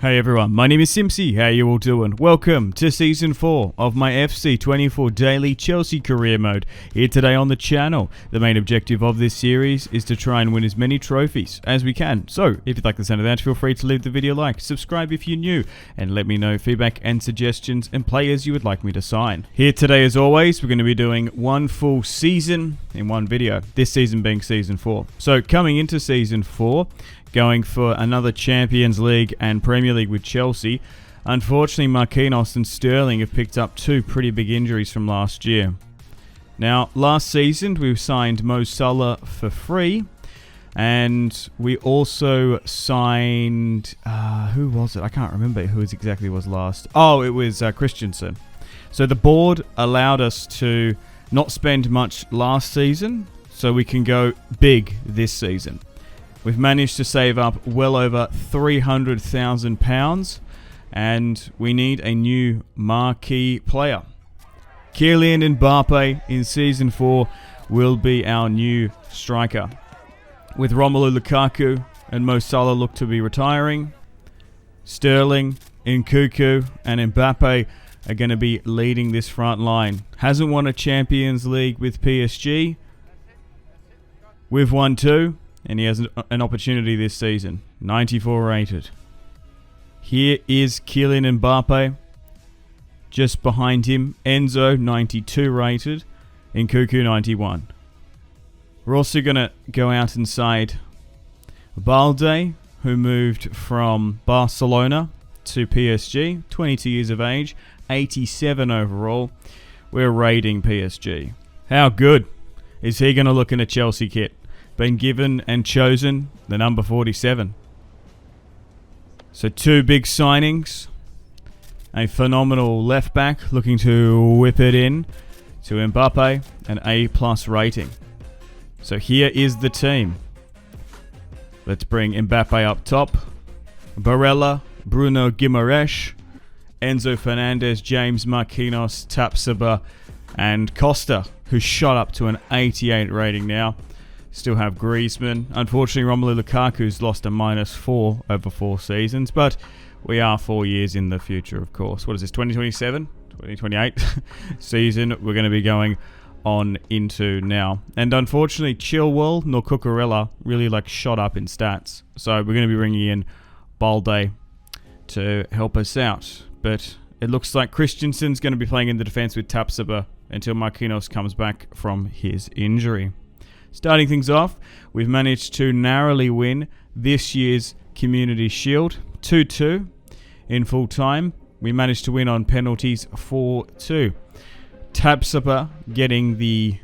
Hey everyone, my name is Simpzy. How you all doing? Welcome to Season 4 of my FC24 Daily Chelsea Career Mode. Here today on the channel. The main objective of this series is to try and win as many trophies as we can. So, if you'd like the sound of that, feel free to leave the video a like, subscribe if you're new, and let me know feedback and suggestions and players you would like me to sign. Here today, as always, we're going to be doing one full season in one video. This season being Season 4. So, coming into Season 4, going for another Champions League and Premier League with Chelsea. Unfortunately, Marquinhos and Sterling have picked up two pretty big injuries from last year. Now, last season we signed Mo Salah for free, and we also signed who was it? I can't remember who exactly was last. Oh, it was Christensen. So the board allowed us to not spend much last season, so we can go big this season. We've managed to save up well over £300,000, and we need a new marquee player. Kylian Mbappe in Season 4 will be our new striker. With Romelu Lukaku and Mo Salah look to be retiring, Sterling, Nkunku and Mbappe are going to be leading this front line. Hasn't won a Champions League with PSG. We've won two. And he has an opportunity this season. 94 rated. Here is Kylian Mbappe. Just behind him, Enzo, 92 rated. Nkunku, 91. We're also going to go out inside Balde, who moved from Barcelona to PSG. 22 years of age. 87 overall. We're rating PSG. How good is he going to look in a Chelsea kit? Been given and chosen the number 47. So two big signings. A phenomenal left back looking to whip it in to Mbappe, an A+ rating. So here is the team. Let's bring Mbappe up top. Barella, Bruno Guimaraes, Enzo Fernandez, James Marquinhos, Tapsoba, and Costa, who shot up to an 88 rating now. Still have Griezmann. Unfortunately, Romelu Lukaku's lost a -4 over 4 seasons, but we are 4 years in the future, of course. What is this, 2027? 2028 season we're going to be going on into now. And unfortunately, Chilwell nor Cucurella really shot up in stats. So we're going to be bringing in Balde to help us out. But it looks like Christensen's going to be playing in the defense with Tapsoba until Marquinhos comes back from his injury. Starting things off, we've managed to narrowly win this year's Community Shield 2-2 in full time. We managed to win on penalties 4-2. Tapsoba getting the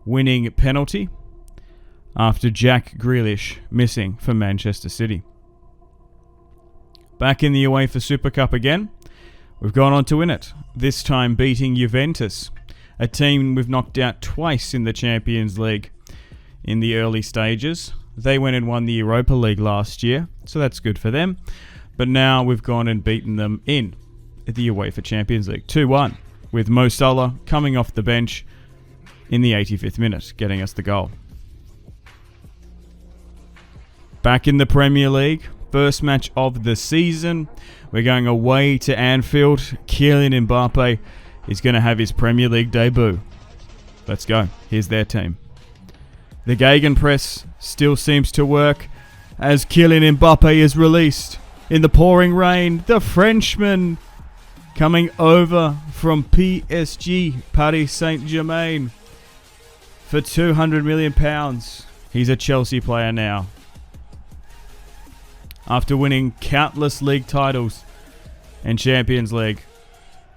winning penalty after Jack Grealish missing for Manchester City. Back in the UEFA Super Cup again, we've gone on to win it, this time beating Juventus, a team we've knocked out twice in the Champions League in the early stages. They went and won the Europa League last year, so that's good for them. But now we've gone and beaten them in the UEFA Champions League 2-1, with Mo Salah coming off the bench in the 85th minute, getting us the goal. Back in the Premier League, first match of the season. We're going away to Anfield. Kylian Mbappe is going to have his Premier League debut. Let's go. Here's their team. The Gegenpress still seems to work as Kylian Mbappe is released. In the pouring rain, the Frenchman coming over from PSG, Paris Saint-Germain, for £200 million. He's a Chelsea player now. After winning countless league titles and Champions League,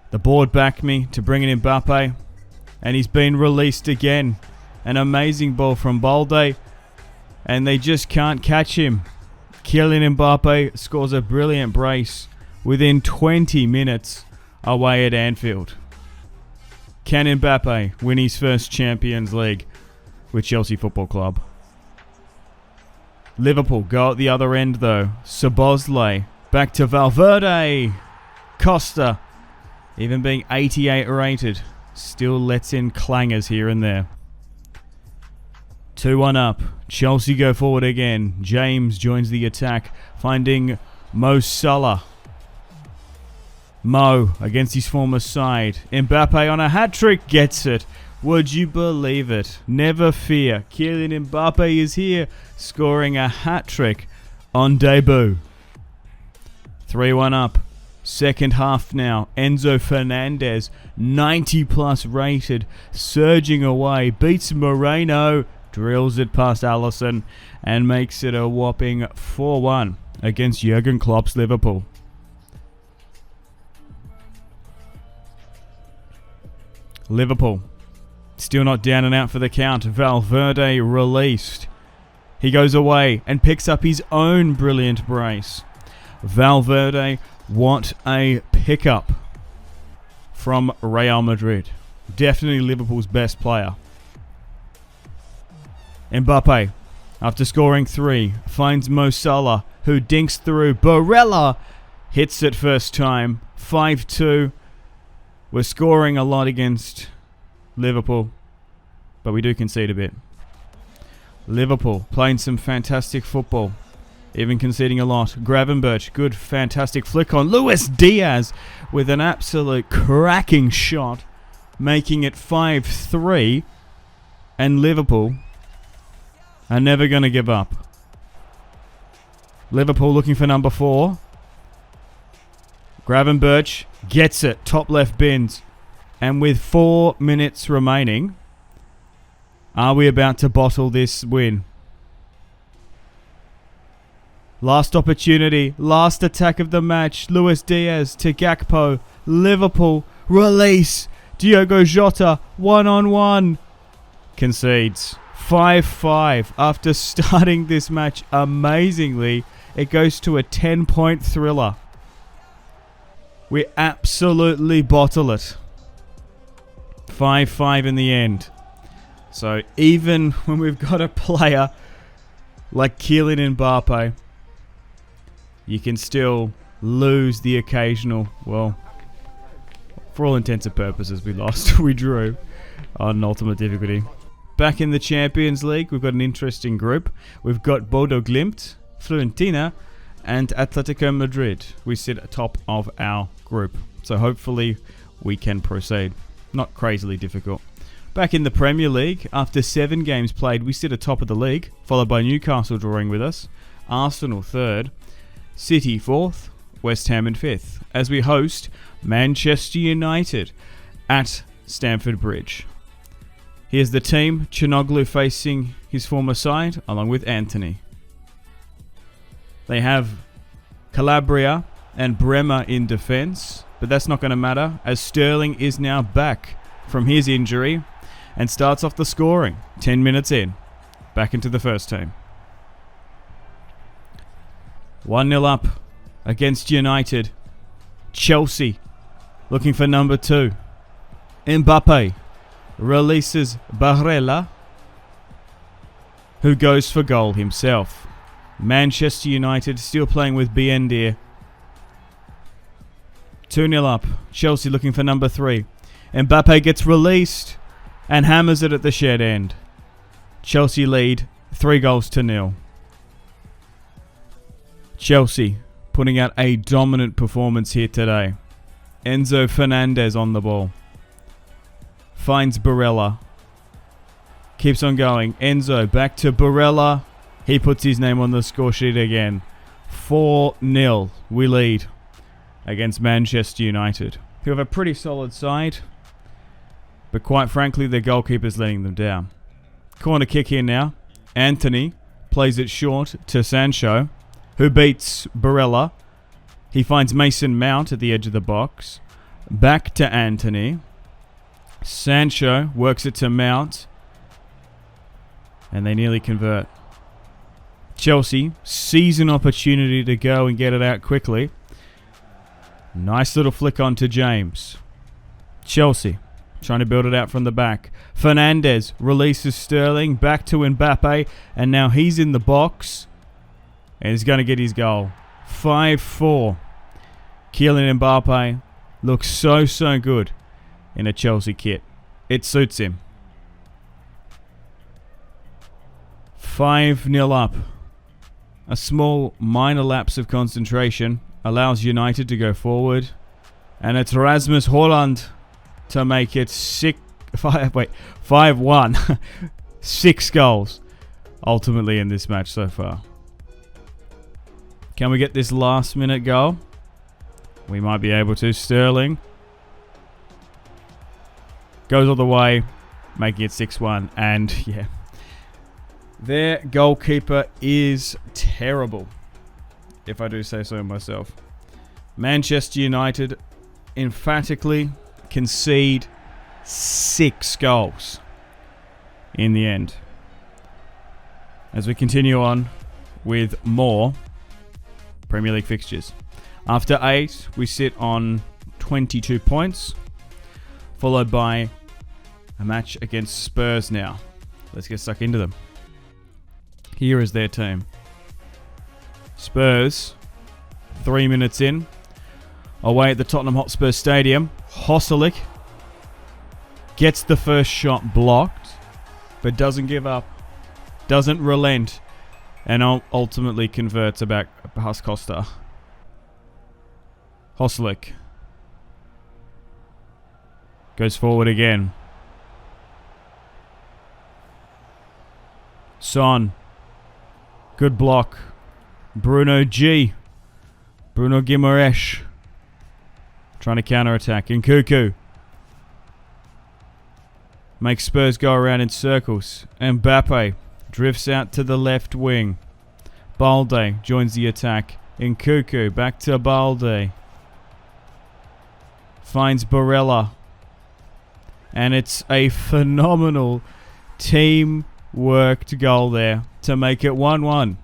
the board backed me to bring in Mbappe, and he's been released again. An amazing ball from Balde, and they just can't catch him. Kylian Mbappe scores a brilliant brace within 20 minutes away at Anfield. Can Mbappe win his first Champions League with Chelsea Football Club? Liverpool go at the other end though. Szoboszlai back to Valverde. Costa, even being 88 rated, still lets in clangers here and there. 2-1 up. Chelsea go forward again. James joins the attack, finding Mo Salah. Mo against his former side. Mbappe on a hat-trick, gets it. Would you believe it? Never fear. Kylian Mbappe is here, scoring a hat-trick on debut. 3-1 up. Second half now. Enzo Fernandez, 90 plus rated, surging away. Beats Moreno, drills it past Alisson, and makes it a whopping 4-1 against Jurgen Klopp's Liverpool. Liverpool still not down and out for the count. Valverde released. He goes away and picks up his own brilliant brace. Valverde, what a pickup from Real Madrid. Definitely Liverpool's best player. Mbappe, after scoring 3, finds Mo Salah, who dinks through. Barella hits it first time. 5-2. We're scoring a lot against Liverpool, but we do concede a bit. Liverpool playing some fantastic football, even conceding a lot. Gravenberch, good, fantastic flick on. Luis Diaz with an absolute cracking shot, making it 5-3, and Liverpool are never going to give up. Liverpool looking for number 4. Gravenberch gets it, top left bins. And with 4 minutes remaining, are we about to bottle this win? Last opportunity, last attack of the match. Luis Diaz to Gakpo. Liverpool release. Diogo Jota, 1-on-1. Concedes. 5-5. After starting this match amazingly, it goes to a 10-point thriller. We absolutely bottle it. 5-5 in the end. So even when we've got a player like Kylian Mbappe, you can still lose the occasional, well, for all intents and purposes, we lost. We drew on ultimate difficulty. Back in the Champions League, we've got an interesting group. We've got Bodo Glimt, Fiorentina, and Atletico Madrid. We sit atop of our group. So hopefully we can proceed. Not crazily difficult. Back in the Premier League, after 7 games played, we sit atop of the league, followed by Newcastle drawing with us, Arsenal 3rd, City 4th, West Ham in 5th, as we host Manchester United at Stamford Bridge. Here's the team, Çalhanoğlu facing his former side, along with Antony. They have Calabria and Bremer in defence, but that's not going to matter, as Sterling is now back from his injury and starts off the scoring 10 minutes in, back into the first team. 1-0 up against United. Chelsea looking for number 2. Mbappe releases Barella, who goes for goal himself. Manchester United still playing with Biendir. 2-0 up. Chelsea looking for number 3. Mbappe gets released and hammers it at the shed end. Chelsea lead 3-0. Chelsea putting out a dominant performance here today. Enzo Fernandez on the ball. Finds Barella. Keeps on going. Enzo back to Barella. He puts his name on the score sheet again. 4-0. We lead against Manchester United, who have a pretty solid side, but quite frankly, their goalkeeper's letting them down. Corner kick here now. Antony plays it short to Sancho, who beats Barella. He finds Mason Mount at the edge of the box. Back to Antony. Sancho works it to Mount, and they nearly convert. Chelsea sees an opportunity to go and get it out quickly. Nice little flick on to James. Chelsea trying to build it out from the back. Fernandez releases Sterling back to Mbappe, and now he's in the box and he's going to get his goal. 5-4. Kylian Mbappe looks so good in a Chelsea kit. It suits him. 5-0 up. A small minor lapse of concentration allows United to go forward. And it's Rasmus Haaland to make it 5-1. 6 goals ultimately in this match so far. Can we get this last minute goal? We might be able to. Sterling goes all the way, making it 6-1. And yeah, their goalkeeper is terrible, if I do say so myself. Manchester United emphatically concede 6 goals in the end. As we continue on with more Premier League fixtures. After 8, we sit on 22 points, followed by a match against Spurs now. Let's get stuck into them. Here is their team. Spurs, 3 minutes in, away at the Tottenham Hotspur Stadium. Hosalik gets the first shot blocked, but doesn't give up, doesn't relent, and ultimately converts back past Costa. Hosalik goes forward again. Son. Good block. Bruno Guimaraes trying to counter-attack. Nkunku makes Spurs go around in circles. Mbappe drifts out to the left wing. Balde joins the attack. Nkunku back to Balde. Finds Barella. And it's a phenomenal team-worked goal there to make it 1-1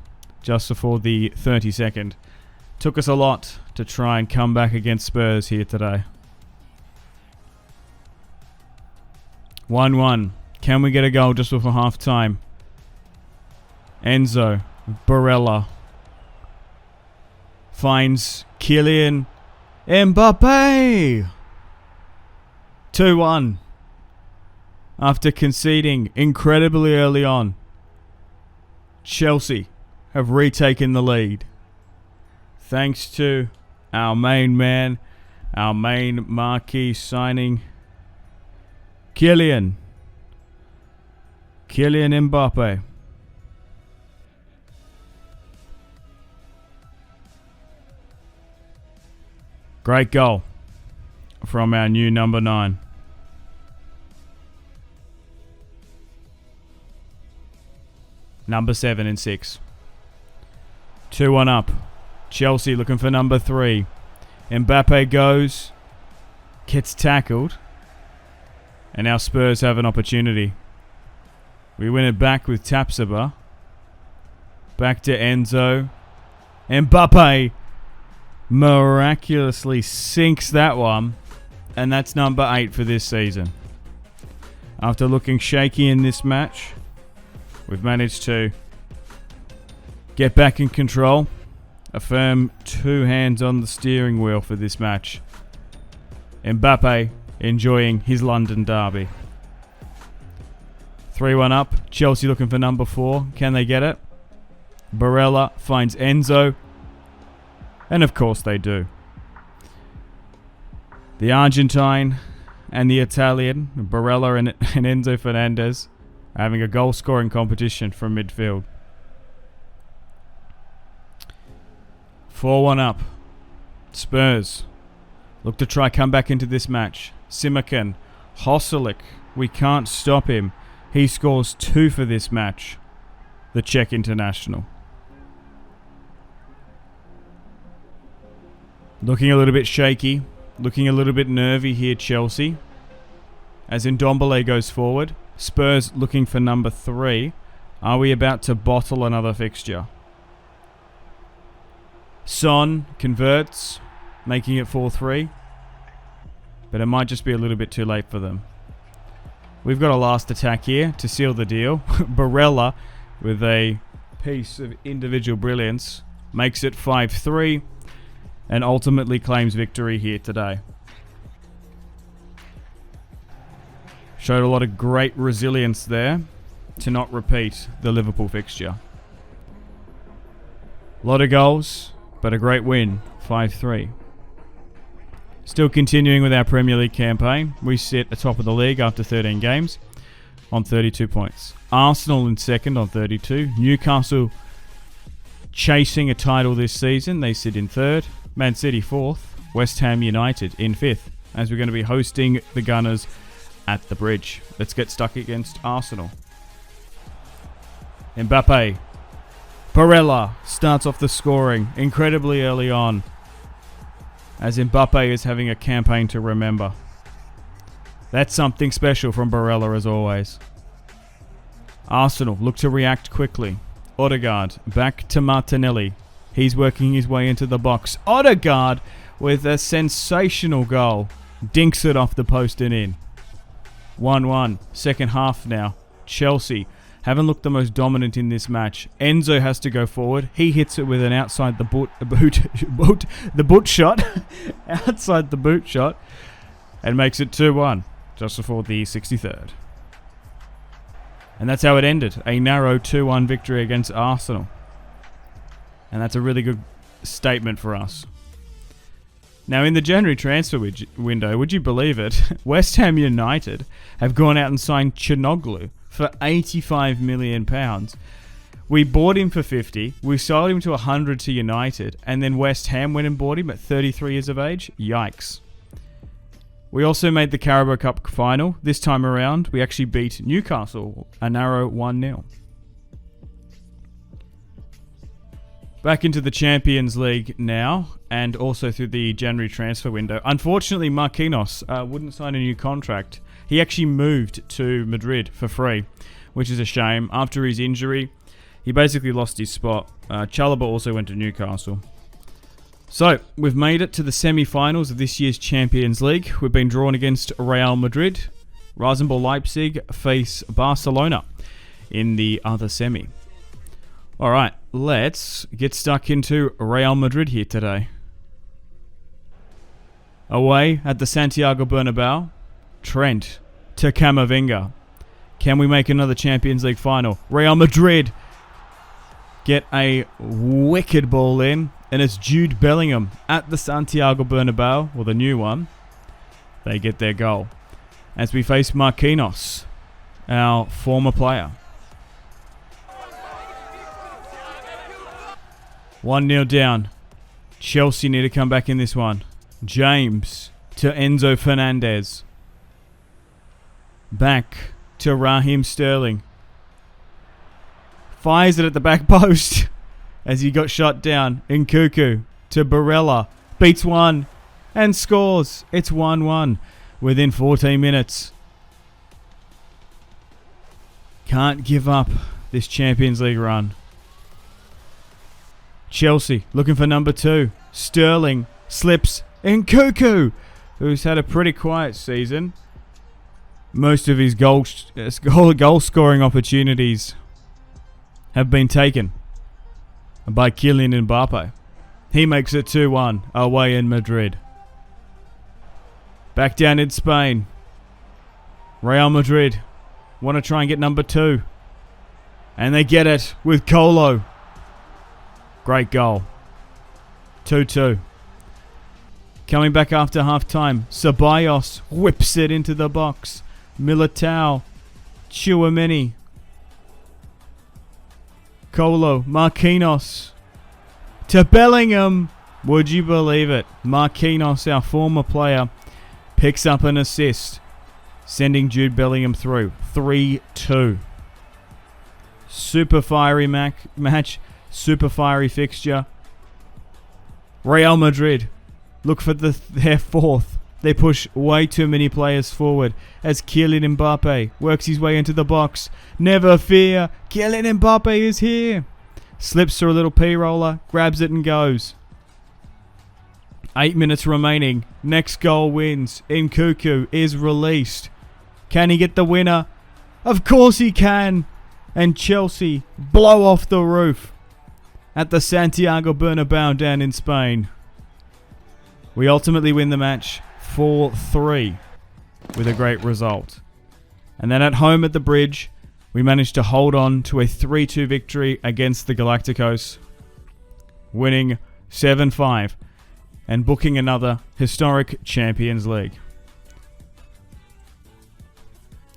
just before the 32nd. Took us a lot to try and come back against Spurs here today. 1-1. Can we get a goal just before half-time? Enzo. Barella. Finds Kylian Mbappe. 2-1. After conceding incredibly early on, Chelsea have retaken the lead. Thanks to our main man, our main marquee signing, Kylian Mbappe. Great goal from our new number 9. Number 7 and 6. 2-1 up. Chelsea looking for number 3. Mbappe goes. Gets tackled. And our Spurs have an opportunity. We win it back with Tapsoba. Back to Enzo. Mbappe miraculously sinks that one. And that's number 8 for this season. After looking shaky in this match, we've managed to get back in control. A firm 2 hands on the steering wheel for this match. Mbappe enjoying his London derby. 3-1 up. Chelsea looking for number 4. Can they get it? Barella finds Enzo. And of course they do. The Argentine and the Italian, Barella and Enzo Fernandez, having a goal-scoring competition from midfield. 4-1 up. Spurs look to try come back into this match. Simakan, Hosalik, we can't stop him. He scores 2 for this match. The Czech international. Looking a little bit shaky. Looking a little bit nervy here, Chelsea. As Ndombele goes forward. Spurs looking for number 3. Are we about to bottle another fixture? Son converts, making it 4-3. But it might just be a little bit too late for them. We've got a last attack here to seal the deal. Barella, with a piece of individual brilliance, makes it 5-3 and ultimately claims victory here today. Showed a lot of great resilience there to not repeat the Liverpool fixture. A lot of goals, but a great win, 5-3. Still continuing with our Premier League campaign, we sit atop of the league after 13 games on 32 points. Arsenal in second on 32. Newcastle chasing a title this season, they sit in third. Man City fourth. West Ham United in fifth, as we're going to be hosting the Gunners at the Bridge. Let's get stuck against Arsenal. Mbappe. Barella starts off the scoring incredibly early on, as Mbappe is having a campaign to remember. That's something special from Barella as always. Arsenal look to react quickly. Odegaard back to Martinelli. He's working his way into the box. Odegaard with a sensational goal. Dinks it off the post and in. 1-1. Second half now. Chelsea haven't looked the most dominant in this match. Enzo has to go forward. He hits it with an outside the boot shot. Outside the boot shot. And makes it 2-1. Just before the 63rd. And that's how it ended. A narrow 2-1 victory against Arsenal. And that's a really good statement for us. Now, in the January transfer window, would you believe it, West Ham United have gone out and signed Çalhanoğlu for £85 million. We bought him for 50, we sold him to 100 to United, and then West Ham went and bought him at 33 years of age. Yikes. We also made the Carabao Cup final. This time around, we actually beat Newcastle, a narrow 1-0. Back into the Champions League now, and also through the January transfer window. Unfortunately, Marquinhos wouldn't sign a new contract. He actually moved to Madrid for free, which is a shame. After his injury, he basically lost his spot. Chalobah also went to Newcastle. So, we've made it to the semi-finals of this year's Champions League. We've been drawn against Real Madrid. Rasenball Leipzig face Barcelona in the other semi. Alright, let's get stuck into Real Madrid here today. Away at the Santiago Bernabéu, Trent to Camavinga. Can we make another Champions League final? Real Madrid get a wicked ball in, and it's Jude Bellingham at the Santiago Bernabéu, or the new one. They get their goal as we face Marquinhos, our former player. 1-0 down. Chelsea need to come back in this one. James to Enzo Fernandez. Back to Raheem Sterling. Fires it at the back post as he got shot down. Nkunku to Barella. Beats one and scores. It's 1-1 within 14 minutes. Can't give up this Champions League run. Chelsea looking for number 2. Sterling slips. Nkunku, who's had a pretty quiet season. Most of his goal scoring opportunities have been taken by Kylian Mbappe. He makes it 2-1 away in Madrid. Back down in Spain. Real Madrid want to try and get number 2. And they get it with Colo. Great goal. 2-2. Coming back after half-time, Ceballos whips it into the box. Militao. Tchouaméni. Colo. Marquinhos. To Bellingham. Would you believe it? Marquinhos, our former player, picks up an assist, sending Jude Bellingham through. 3-2. Super fiery match. Super fiery fixture. Real Madrid look for their fourth. They push way too many players forward as Kylian Mbappe works his way into the box. Never fear, Kylian Mbappe is here. Slips through a little P-roller, grabs it and goes. 8 minutes remaining. Next goal wins. Nkunku is released. Can he get the winner? Of course he can. And Chelsea blow off the roof at the Santiago Bernabéu down in Spain. We ultimately win the match 4-3 with a great result. And then at home at the Bridge, we managed to hold on to a 3-2 victory against the Galacticos. winning 7-5 and booking another historic Champions League.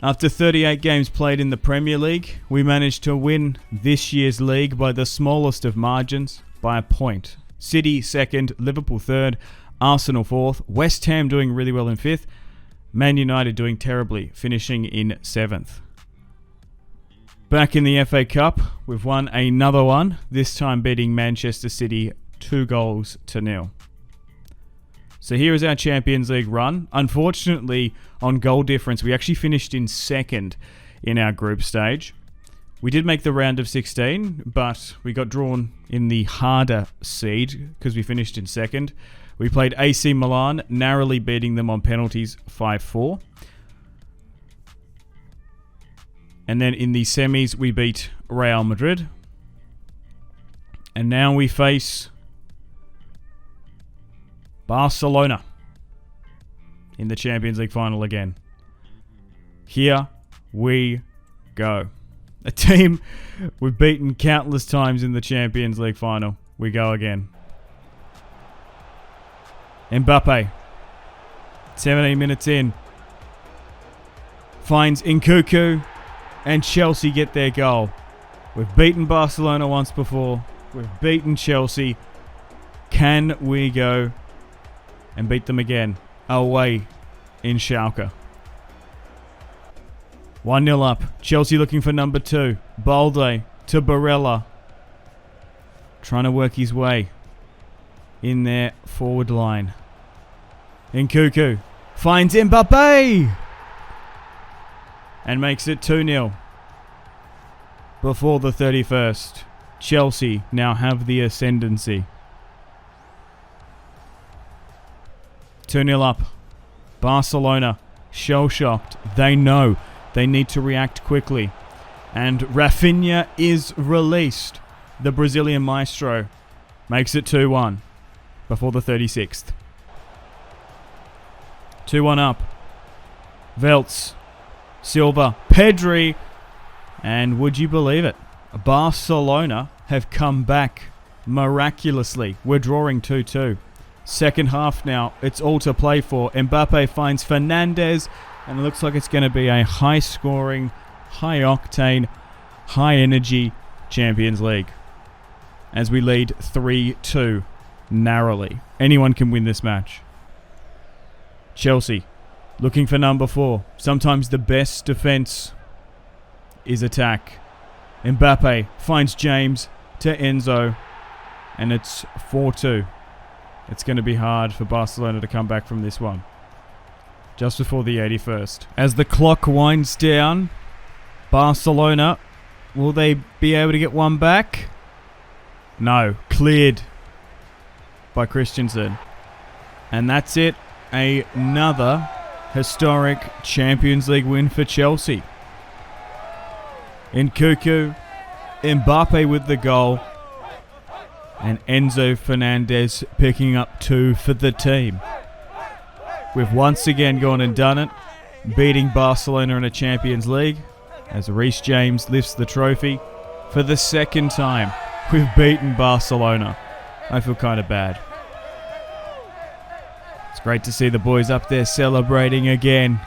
After 38 games played in the Premier League, we managed to win this year's league by the smallest of margins, by a point. City 2nd, Liverpool 3rd, Arsenal 4th, West Ham doing really well in 5th, Man United doing terribly, finishing in 7th. Back in the FA Cup, we've won another one, this time beating Manchester City 2-0. So here is our Champions League run. Unfortunately, on goal difference, we actually finished in 2nd in our group stage. We did make the round of 16, but we got drawn in the harder seed because we finished in 2nd. We played AC Milan, narrowly beating them on penalties 5-4. And then in the semis, we beat Real Madrid. And now we face Barcelona in the Champions League final again. Here we go. A team we've beaten countless times in the Champions League final. We go again. Mbappe, 17 minutes in, finds Nkunku, and Chelsea get their goal. We've beaten Barcelona once before. We've beaten Chelsea. Can we go and beat them again away in Schalke? 1-0 up. Chelsea looking for number 2. Balde to Barella. Trying to work his way in their forward line. Nkunku finds Mbappe and makes it 2-0 before the 31st. Chelsea now have the ascendancy. 2-0 up. Barcelona shell-shocked. They know they need to react quickly. And Rafinha is released. The Brazilian maestro makes it 2-1 before the 36th. 2-1 up. Veltz, Silva, Pedri, and would you believe it? Barcelona have come back miraculously. We're drawing 2-2. Second half now, it's all to play for. Mbappe finds Fernandes, and it looks like it's going to be a high-scoring, high-octane, high-energy Champions League as we lead 3-2 narrowly. Anyone can win this match. Chelsea looking for number 4. Sometimes the best defense is attack. Mbappe finds James to Enzo, and it's 4-2. It's going to be hard for Barcelona to come back from this one. Just before the 81st. As the clock winds down, Barcelona, will they be able to get one back? No. Cleared by Christensen. And that's it. Another historic Champions League win for Chelsea. Nkunku, Mbappe with the goal, and Enzo Fernandez picking up 2 for the team. We've once again gone and done it, beating Barcelona in a Champions League as Reece James lifts the trophy. For the second time, we've beaten Barcelona. I feel kind of bad. It's great to see the boys up there celebrating again.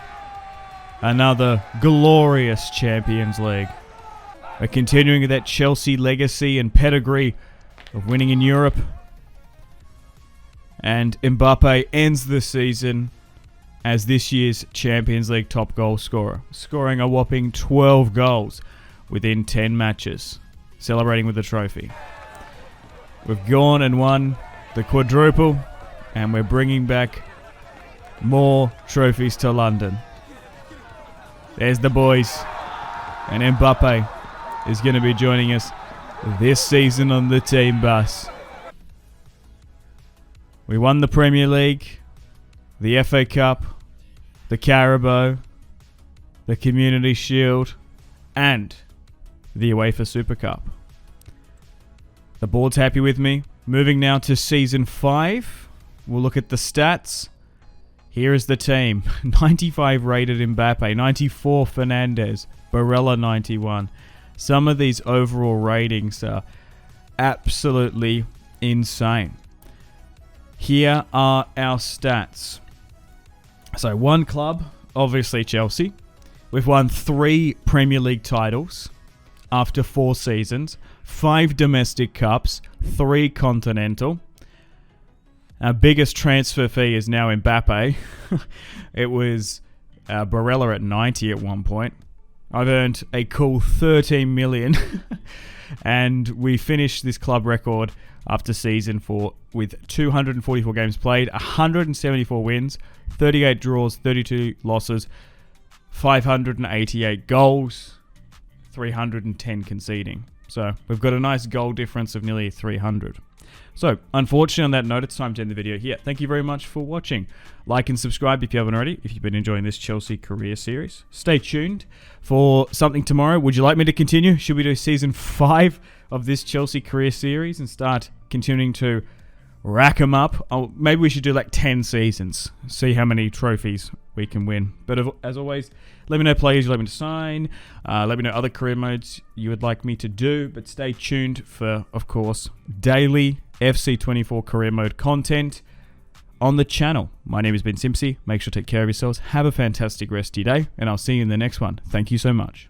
Another glorious Champions League. We're continuing that Chelsea legacy and pedigree of winning in Europe. And Mbappe ends the season as this year's Champions League top goal scorer, scoring a whopping 12 goals within 10 matches, celebrating with the trophy. We've gone and won the quadruple, and we're bringing back more trophies to London. There's the boys, and Mbappe is going to be joining us this season on the team bus. We won the Premier League, the FA Cup, the Carabao, the Community Shield, and the UEFA Super Cup. The board's happy with me. Moving now to Season 5. We'll look at the stats. Here is the team. 95 rated Mbappe, 94 Fernandes, Barella 91. Some of these overall ratings are absolutely insane. Here are our stats. So one club, obviously Chelsea. We've won 3 Premier League titles after 4 seasons, 5 domestic cups, 3 continental. Our biggest transfer fee is now Mbappe. It was Barella at 90 at one point. I've earned a cool 13 million. And we finished this club record after season 4 with 244 games played, 174 wins, 38 draws, 32 losses, 588 goals, 310 conceding. So we've got a nice goal difference of nearly 300. So, unfortunately, on that note, it's time to end the video here. Thank you very much for watching. Like and subscribe if you haven't already, if you've been enjoying this Chelsea career series. Stay tuned for something tomorrow. Would you like me to continue? Should we do season 5 of this Chelsea career series and start continuing to rack them up? Maybe we should do like 10 seasons. See how many trophies we can win. But as always, let me know players you'd like me to sign. Let me know other career modes you would like me to do. But stay tuned for, of course, daily FC24 career mode content on the channel. My name has been Simpzy. Make sure to take care of yourselves. Have a fantastic rest of your day. And I'll see you in the next one. Thank you so much.